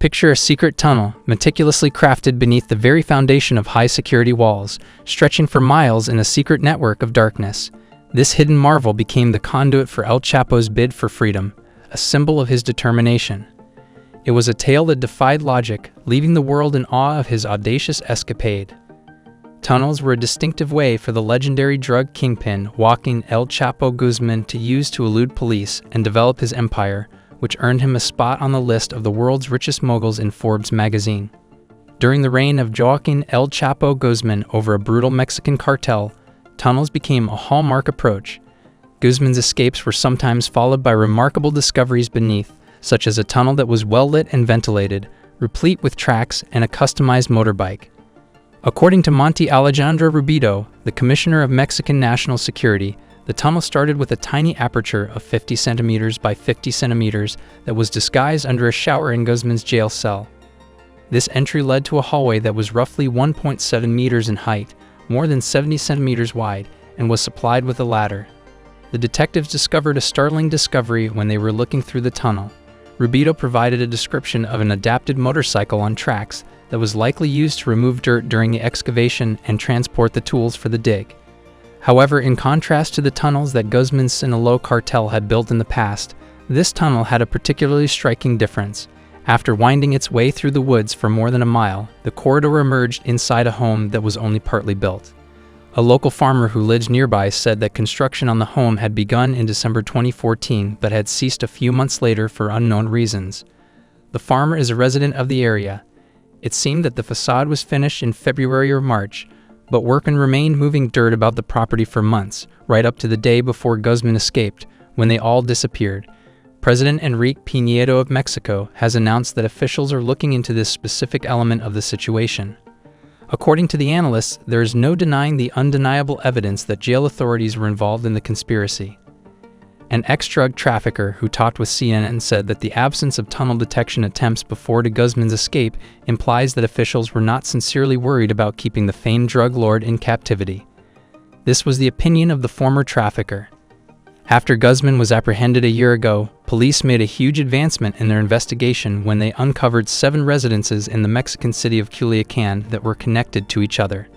Picture a secret tunnel, meticulously crafted beneath the very foundation of high-security walls, stretching for miles in a secret network of darkness. This hidden marvel became the conduit for El Chapo's bid for freedom, a symbol of his determination. It was a tale that defied logic, leaving the world in awe of his audacious escapade. Tunnels were a distinctive way for the legendary drug kingpin Joaquin El Chapo Guzman to use to elude police and develop his empire, which earned him a spot on the list of the world's richest moguls in Forbes magazine. During the reign of Joaquin El Chapo Guzman over a brutal Mexican cartel, tunnels became a hallmark approach. Guzman's escapes were sometimes followed by remarkable discoveries beneath, such as a tunnel that was well-lit and ventilated, replete with tracks and a customized motorbike. According to Monte Alejandro Rubito, the Commissioner of Mexican National Security, the tunnel started with a tiny aperture of 50 centimeters by 50 centimeters that was disguised under a shower in Guzman's jail cell. This entry led to a hallway that was roughly 1.7 meters in height, more than 70 centimeters wide, and was supplied with a ladder. The detectives discovered a startling discovery when they were looking through the tunnel. Rubito provided a description of an adapted motorcycle on tracks that was likely used to remove dirt during the excavation and transport the tools for the dig. However, in contrast to the tunnels that Guzman's Sinaloa cartel had built in the past, this tunnel had a particularly striking difference. After winding its way through the woods for more than a mile, the corridor emerged inside a home that was only partly built. A local farmer who lives nearby said that construction on the home had begun in December 2014 but had ceased a few months later for unknown reasons. The farmer is a resident of the area. It seemed that the facade was finished in February or March, but workmen remained moving dirt about the property for months, right up to the day before Guzman escaped, when they all disappeared. President Enrique Peña Nieto of Mexico has announced that officials are looking into this specific element of the situation. According to the analysts, there is no denying the undeniable evidence that jail authorities were involved in the conspiracy. An ex-drug trafficker who talked with CNN said that the absence of tunnel detection attempts before Guzman's escape implies that officials were not sincerely worried about keeping the famed drug lord in captivity. This was the opinion of the former trafficker. After Guzman was apprehended a year ago, police made a huge advancement in their investigation when they uncovered 7 residences in the Mexican city of Culiacan that were connected to each other.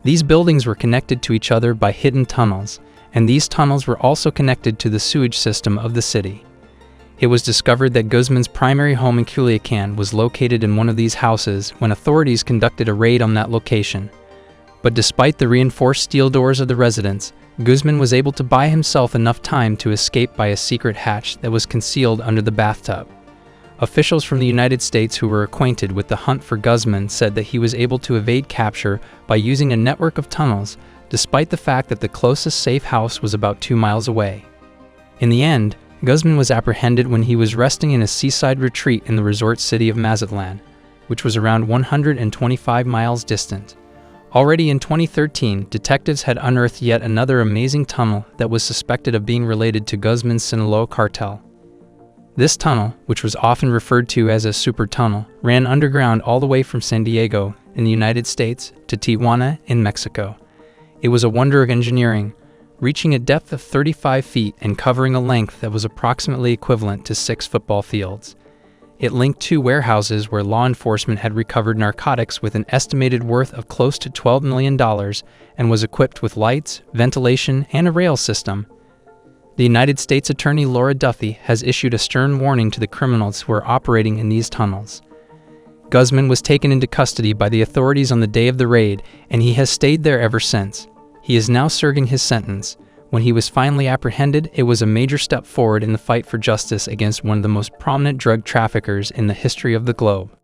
These buildings were connected to each other by hidden tunnels, and these tunnels were also connected to the sewage system of the city. It was discovered that Guzman's primary home in Culiacan was located in one of these houses when authorities conducted a raid on that location. But despite the reinforced steel doors of the residence, Guzman was able to buy himself enough time to escape by a secret hatch that was concealed under the bathtub. Officials from the United States who were acquainted with the hunt for Guzman said that he was able to evade capture by using a network of tunnels, despite the fact that the closest safe house was about 2 miles away. In the end, Guzman was apprehended when he was resting in a seaside retreat in the resort city of Mazatlan, which was around 125 miles distant. Already in 2013, detectives had unearthed yet another amazing tunnel that was suspected of being related to Guzman's Sinaloa cartel. This tunnel, which was often referred to as a super tunnel, ran underground all the way from San Diego in the United States to Tijuana in Mexico. It was a wonder of engineering, reaching a depth of 35 feet and covering a length that was approximately equivalent to 6 football fields. It linked 2 warehouses where law enforcement had recovered narcotics with an estimated worth of close to $12 million and was equipped with lights, ventilation, and a rail system. The United States Attorney Laura Duffy has issued a stern warning to the criminals who are operating in these tunnels. Guzman was taken into custody by the authorities on the day of the raid, and he has stayed there ever since. He is now serving his sentence. When he was finally apprehended, it was a major step forward in the fight for justice against one of the most prominent drug traffickers in the history of the globe.